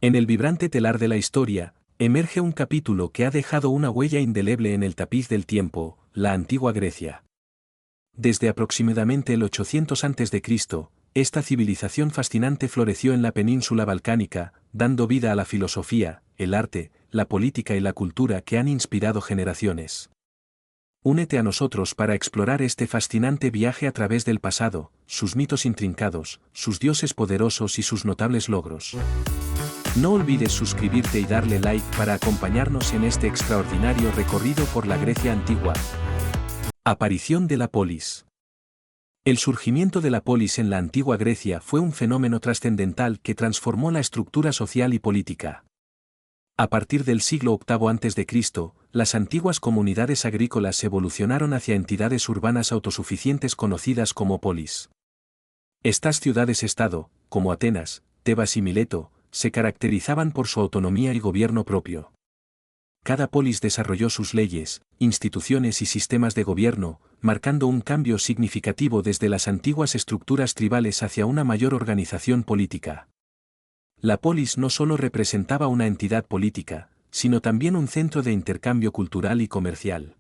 En el vibrante telar de la historia, emerge un capítulo que ha dejado una huella indeleble en el tapiz del tiempo, la antigua Grecia. Desde aproximadamente el 800 a.C., esta civilización fascinante floreció en la península balcánica, dando vida a la filosofía, el arte, la política y la cultura que han inspirado generaciones. Únete a nosotros para explorar este fascinante viaje a través del pasado, sus mitos intrincados, sus dioses poderosos y sus notables logros. No olvides suscribirte y darle like para acompañarnos en este extraordinario recorrido por la Grecia antigua. Aparición de la polis. El surgimiento de la polis en la antigua Grecia fue un fenómeno trascendental que transformó la estructura social y política. A partir del siglo VIII a.C., las antiguas comunidades agrícolas evolucionaron hacia entidades urbanas autosuficientes conocidas como polis. Estas ciudades-estado, como Atenas, Tebas y Mileto, se caracterizaban por su autonomía y gobierno propio. Cada polis desarrolló sus leyes, instituciones y sistemas de gobierno, marcando un cambio significativo desde las antiguas estructuras tribales hacia una mayor organización política. La polis no solo representaba una entidad política, sino también un centro de intercambio cultural y comercial.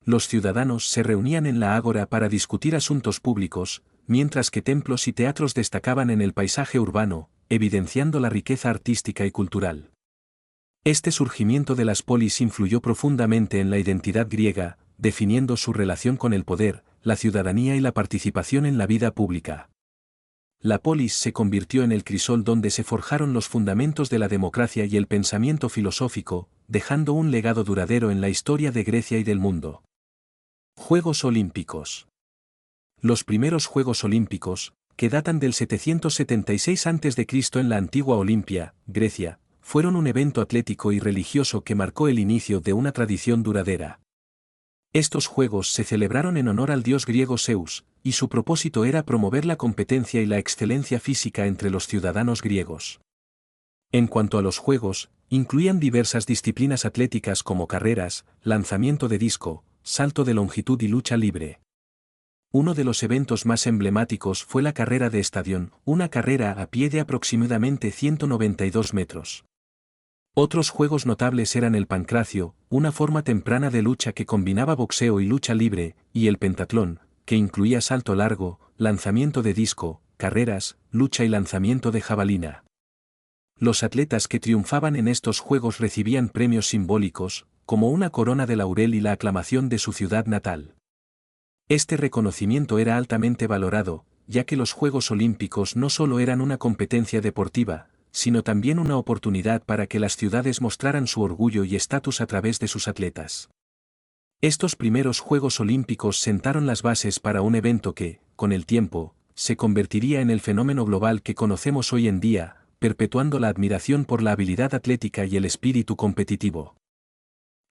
Los ciudadanos se reunían en la ágora para discutir asuntos públicos, mientras que templos y teatros destacaban en el paisaje urbano, evidenciando la riqueza artística y cultural. Este surgimiento de las polis influyó profundamente en la identidad griega, definiendo su relación con el poder, la ciudadanía y la participación en la vida pública. La polis se convirtió en el crisol donde se forjaron los fundamentos de la democracia y el pensamiento filosófico, dejando un legado duradero en la historia de Grecia y del mundo. Juegos Olímpicos. Los primeros Juegos Olímpicos, que datan del 776 a.C. en la antigua Olimpia, Grecia, fueron un evento atlético y religioso que marcó el inicio de una tradición duradera. Estos juegos se celebraron en honor al dios griego Zeus, y su propósito era promover la competencia y la excelencia física entre los ciudadanos griegos. En cuanto a los juegos, incluían diversas disciplinas atléticas como carreras, lanzamiento de disco, salto de longitud y lucha libre. Uno de los eventos más emblemáticos fue la carrera de estadión, una carrera a pie de aproximadamente 192 metros. Otros juegos notables eran el pancracio, una forma temprana de lucha que combinaba boxeo y lucha libre, y el pentatlón, que incluía salto largo, lanzamiento de disco, carreras, lucha y lanzamiento de jabalina. Los atletas que triunfaban en estos juegos recibían premios simbólicos, como una corona de laurel y la aclamación de su ciudad natal. Este reconocimiento era altamente valorado, ya que los Juegos Olímpicos no solo eran una competencia deportiva, sino también una oportunidad para que las ciudades mostraran su orgullo y estatus a través de sus atletas. Estos primeros Juegos Olímpicos sentaron las bases para un evento que, con el tiempo, se convertiría en el fenómeno global que conocemos hoy en día, perpetuando la admiración por la habilidad atlética y el espíritu competitivo.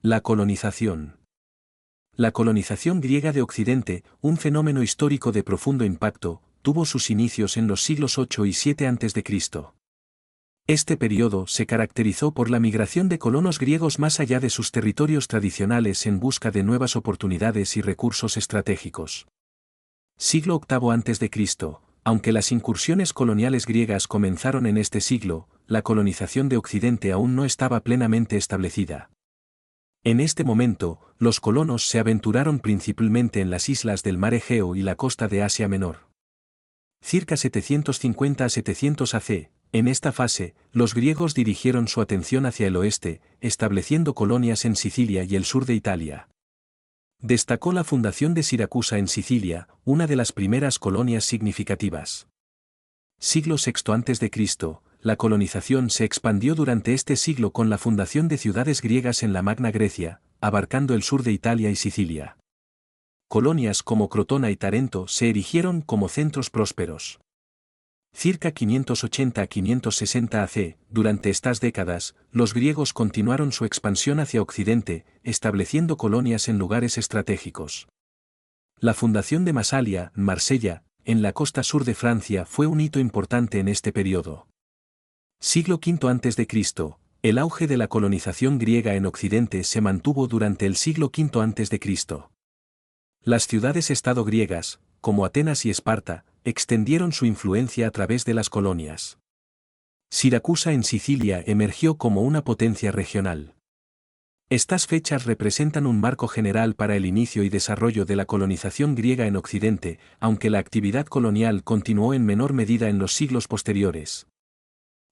La colonización. La colonización griega de Occidente, un fenómeno histórico de profundo impacto, tuvo sus inicios en los siglos 8 y 7 a.C. Este periodo se caracterizó por la migración de colonos griegos más allá de sus territorios tradicionales en busca de nuevas oportunidades y recursos estratégicos. Siglo VIII a.C., aunque las incursiones coloniales griegas comenzaron en este siglo, la colonización de Occidente aún no estaba plenamente establecida. En este momento, los colonos se aventuraron principalmente en las islas del mar Egeo y la costa de Asia Menor. Circa 750 a 700 AC, en esta fase, los griegos dirigieron su atención hacia el oeste, estableciendo colonias en Sicilia y el sur de Italia. Destacó la fundación de Siracusa en Sicilia, una de las primeras colonias significativas. Siglo VI a.C., la colonización se expandió durante este siglo con la fundación de ciudades griegas en la Magna Grecia, abarcando el sur de Italia y Sicilia. Colonias como Crotona y Tarento se erigieron como centros prósperos. Circa 580 a 560 AC, durante estas décadas, los griegos continuaron su expansión hacia Occidente, estableciendo colonias en lugares estratégicos. La fundación de Masalia, Marsella, en la costa sur de Francia fue un hito importante en este periodo. Siglo V a.C., el auge de la colonización griega en Occidente se mantuvo durante el siglo V a.C. Las ciudades-estado griegas, como Atenas y Esparta, extendieron su influencia a través de las colonias. Siracusa en Sicilia emergió como una potencia regional. Estas fechas representan un marco general para el inicio y desarrollo de la colonización griega en Occidente, aunque la actividad colonial continuó en menor medida en los siglos posteriores.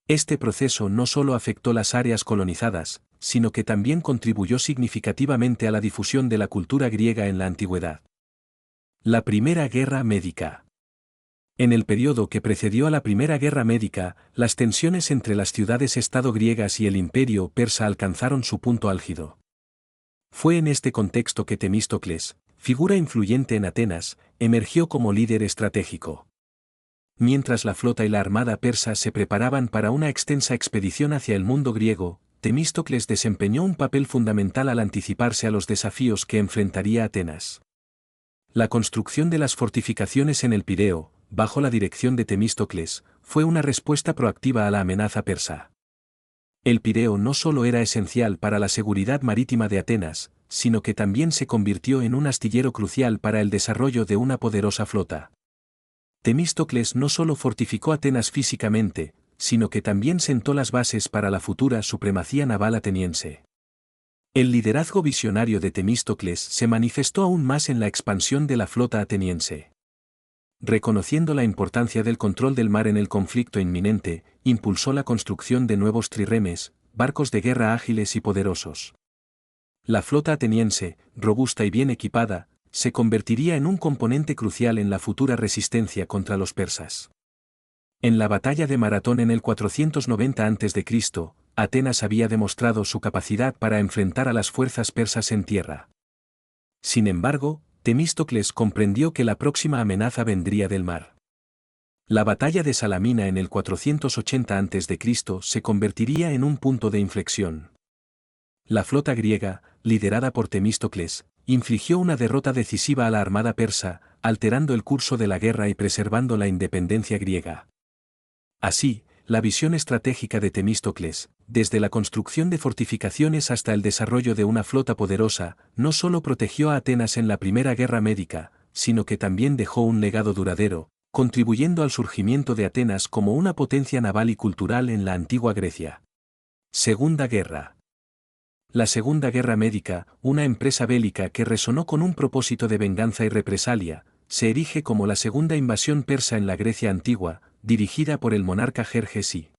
Este proceso no solo afectó las áreas colonizadas, sino que también contribuyó significativamente a la difusión de la cultura griega en la antigüedad. La Primera Guerra Médica. En el periodo que precedió a la Primera Guerra Médica, las tensiones entre las ciudades-estado griegas y el imperio persa alcanzaron su punto álgido. Fue en este contexto que Temístocles, figura influyente en Atenas, emergió como líder estratégico. Mientras la flota y la armada persa se preparaban para una extensa expedición hacia el mundo griego, Temístocles desempeñó un papel fundamental al anticiparse a los desafíos que enfrentaría Atenas. La construcción de las fortificaciones en el Pireo, bajo la dirección de Temístocles, fue una respuesta proactiva a la amenaza persa. El Pireo no solo era esencial para la seguridad marítima de Atenas, sino que también se convirtió en un astillero crucial para el desarrollo de una poderosa flota. Temístocles no solo fortificó Atenas físicamente, sino que también sentó las bases para la futura supremacía naval ateniense. El liderazgo visionario de Temístocles se manifestó aún más en la expansión de la flota ateniense. Reconociendo la importancia del control del mar en el conflicto inminente, impulsó la construcción de nuevos trirremes, barcos de guerra ágiles y poderosos. La flota ateniense, robusta y bien equipada, se convertiría en un componente crucial en la futura resistencia contra los persas. En la batalla de Maratón en el 490 a.C., Atenas había demostrado su capacidad para enfrentar a las fuerzas persas en tierra. Sin embargo, Temístocles comprendió que la próxima amenaza vendría del mar. La batalla de Salamina en el 480 a.C. se convertiría en un punto de inflexión. La flota griega, liderada por Temístocles, infligió una derrota decisiva a la armada persa, alterando el curso de la guerra y preservando la independencia griega. Así, la visión estratégica de Temístocles, desde la construcción de fortificaciones hasta el desarrollo de una flota poderosa, no solo protegió a Atenas en la Primera Guerra Médica, sino que también dejó un legado duradero, contribuyendo al surgimiento de Atenas como una potencia naval y cultural en la antigua Grecia. Segunda Guerra. La Segunda Guerra Médica, una empresa bélica que resonó con un propósito de venganza y represalia, se erige como la segunda invasión persa en la Grecia antigua, dirigida por el monarca Jerjes I.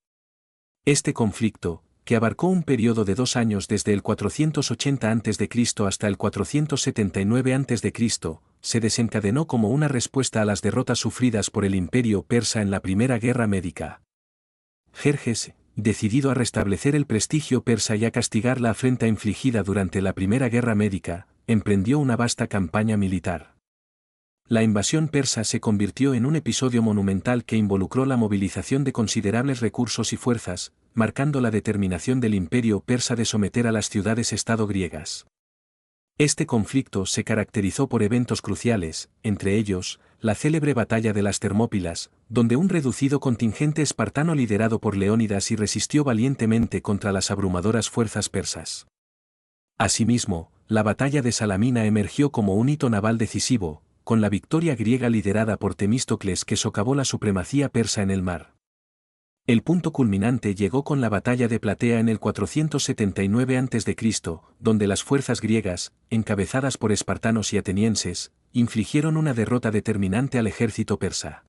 Este conflicto, que abarcó un periodo de 2 años desde el 480 a.C. hasta el 479 a.C., se desencadenó como una respuesta a las derrotas sufridas por el imperio persa en la Primera Guerra Médica. Jerjes, decidido a restablecer el prestigio persa y a castigar la afrenta infligida durante la Primera Guerra Médica, emprendió una vasta campaña militar. La invasión persa se convirtió en un episodio monumental que involucró la movilización de considerables recursos y fuerzas, marcando la determinación del imperio persa de someter a las ciudades-estado griegas. Este conflicto se caracterizó por eventos cruciales, entre ellos, la célebre batalla de las Termópilas, donde un reducido contingente espartano liderado por Leónidas resistió valientemente contra las abrumadoras fuerzas persas. Asimismo, la batalla de Salamina emergió como un hito naval decisivo, con la victoria griega liderada por Temístocles que socavó la supremacía persa en el mar. El punto culminante llegó con la batalla de Platea en el 479 a.C., donde las fuerzas griegas, encabezadas por espartanos y atenienses, infligieron una derrota determinante al ejército persa.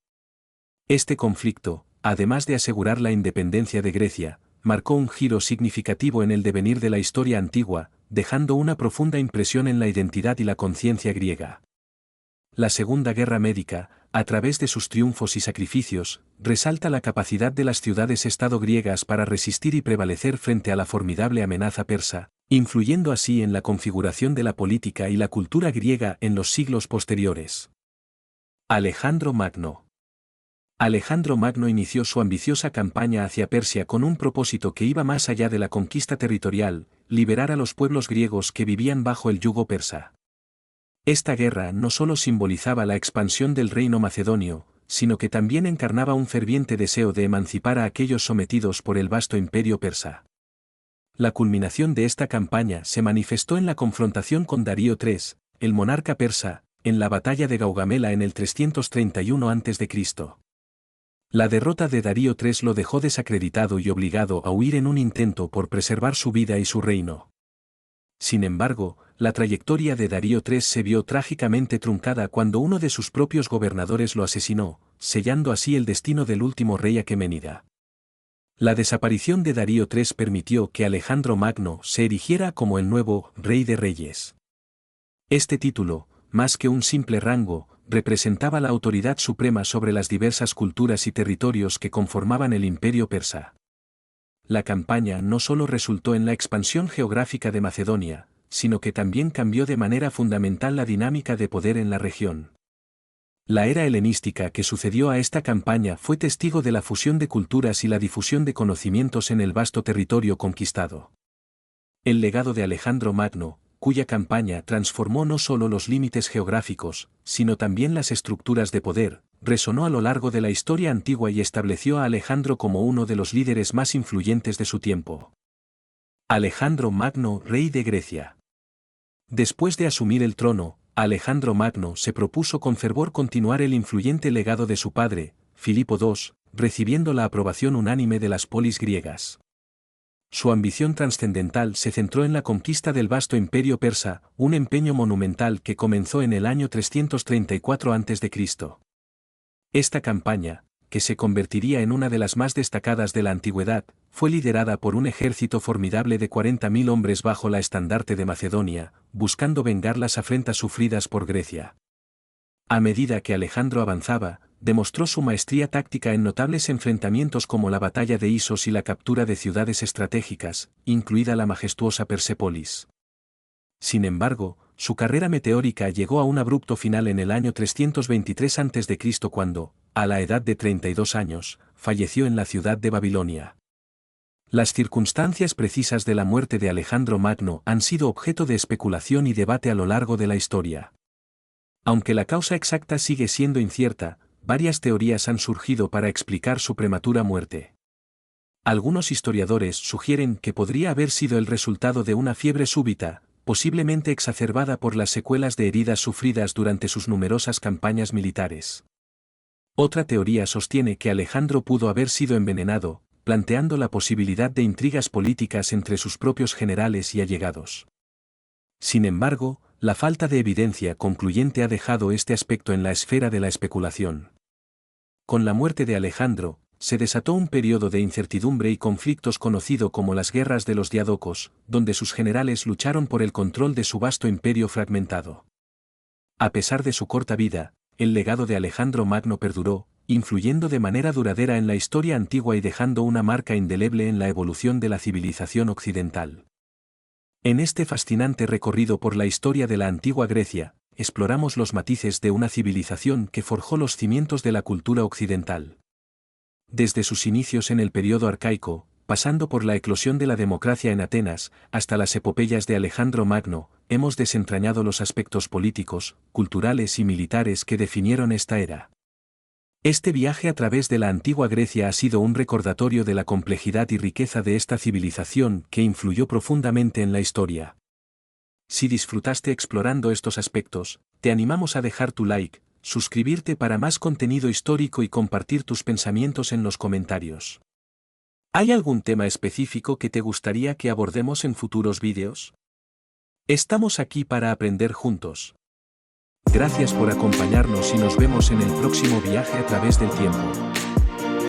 Este conflicto, además de asegurar la independencia de Grecia, marcó un giro significativo en el devenir de la historia antigua, dejando una profunda impresión en la identidad y la conciencia griega. La Segunda Guerra Médica, a través de sus triunfos y sacrificios, resalta la capacidad de las ciudades-estado griegas para resistir y prevalecer frente a la formidable amenaza persa, influyendo así en la configuración de la política y la cultura griega en los siglos posteriores. Alejandro Magno. Alejandro Magno inició su ambiciosa campaña hacia Persia con un propósito que iba más allá de la conquista territorial, liberar a los pueblos griegos que vivían bajo el yugo persa. Esta guerra no solo simbolizaba la expansión del reino macedonio, sino que también encarnaba un ferviente deseo de emancipar a aquellos sometidos por el vasto imperio persa. La culminación de esta campaña se manifestó en la confrontación con Darío III, el monarca persa, en la batalla de Gaugamela en el 331 a.C. La derrota de Darío III lo dejó desacreditado y obligado a huir en un intento por preservar su vida y su reino. Sin embargo, la trayectoria de Darío III se vio trágicamente truncada cuando uno de sus propios gobernadores lo asesinó, sellando así el destino del último rey aqueménida. La desaparición de Darío III permitió que Alejandro Magno se erigiera como el nuevo Rey de Reyes. Este título, más que un simple rango, representaba la autoridad suprema sobre las diversas culturas y territorios que conformaban el imperio persa. La campaña no solo resultó en la expansión geográfica de Macedonia, sino que también cambió de manera fundamental la dinámica de poder en la región. La era helenística que sucedió a esta campaña fue testigo de la fusión de culturas y la difusión de conocimientos en el vasto territorio conquistado. El legado de Alejandro Magno, cuya campaña transformó no solo los límites geográficos, sino también las estructuras de poder, resonó a lo largo de la historia antigua y estableció a Alejandro como uno de los líderes más influyentes de su tiempo. Alejandro Magno, rey de Grecia. Después de asumir el trono, Alejandro Magno se propuso con fervor continuar el influyente legado de su padre, Filipo II, recibiendo la aprobación unánime de las polis griegas. Su ambición trascendental se centró en la conquista del vasto imperio persa, un empeño monumental que comenzó en el año 334 a.C. Esta campaña, que se convertiría en una de las más destacadas de la antigüedad, fue liderada por un ejército formidable de 40.000 hombres bajo la estandarte de Macedonia, buscando vengar las afrentas sufridas por Grecia. A medida que Alejandro avanzaba, demostró su maestría táctica en notables enfrentamientos como la batalla de Isos y la captura de ciudades estratégicas, incluida la majestuosa Persépolis. Sin embargo, su carrera meteórica llegó a un abrupto final en el año 323 a.C. cuando, a la edad de 32 años, falleció en la ciudad de Babilonia. Las circunstancias precisas de la muerte de Alejandro Magno han sido objeto de especulación y debate a lo largo de la historia. Aunque la causa exacta sigue siendo incierta, varias teorías han surgido para explicar su prematura muerte. Algunos historiadores sugieren que podría haber sido el resultado de una fiebre súbita, posiblemente exacerbada por las secuelas de heridas sufridas durante sus numerosas campañas militares. Otra teoría sostiene que Alejandro pudo haber sido envenenado, planteando la posibilidad de intrigas políticas entre sus propios generales y allegados. Sin embargo, la falta de evidencia concluyente ha dejado este aspecto en la esfera de la especulación. Con la muerte de Alejandro, se desató un periodo de incertidumbre y conflictos conocido como las Guerras de los Diádocos, donde sus generales lucharon por el control de su vasto imperio fragmentado. A pesar de su corta vida, el legado de Alejandro Magno perduró, influyendo de manera duradera en la historia antigua y dejando una marca indeleble en la evolución de la civilización occidental. En este fascinante recorrido por la historia de la antigua Grecia, exploramos los matices de una civilización que forjó los cimientos de la cultura occidental. Desde sus inicios en el período arcaico, pasando por la eclosión de la democracia en Atenas, hasta las epopeyas de Alejandro Magno, hemos desentrañado los aspectos políticos, culturales y militares que definieron esta era. Este viaje a través de la antigua Grecia ha sido un recordatorio de la complejidad y riqueza de esta civilización que influyó profundamente en la historia. Si disfrutaste explorando estos aspectos, te animamos a dejar tu like, suscribirte para más contenido histórico y compartir tus pensamientos en los comentarios. ¿Hay algún tema específico que te gustaría que abordemos en futuros vídeos? Estamos aquí para aprender juntos. Gracias por acompañarnos y nos vemos en el próximo viaje a través del tiempo.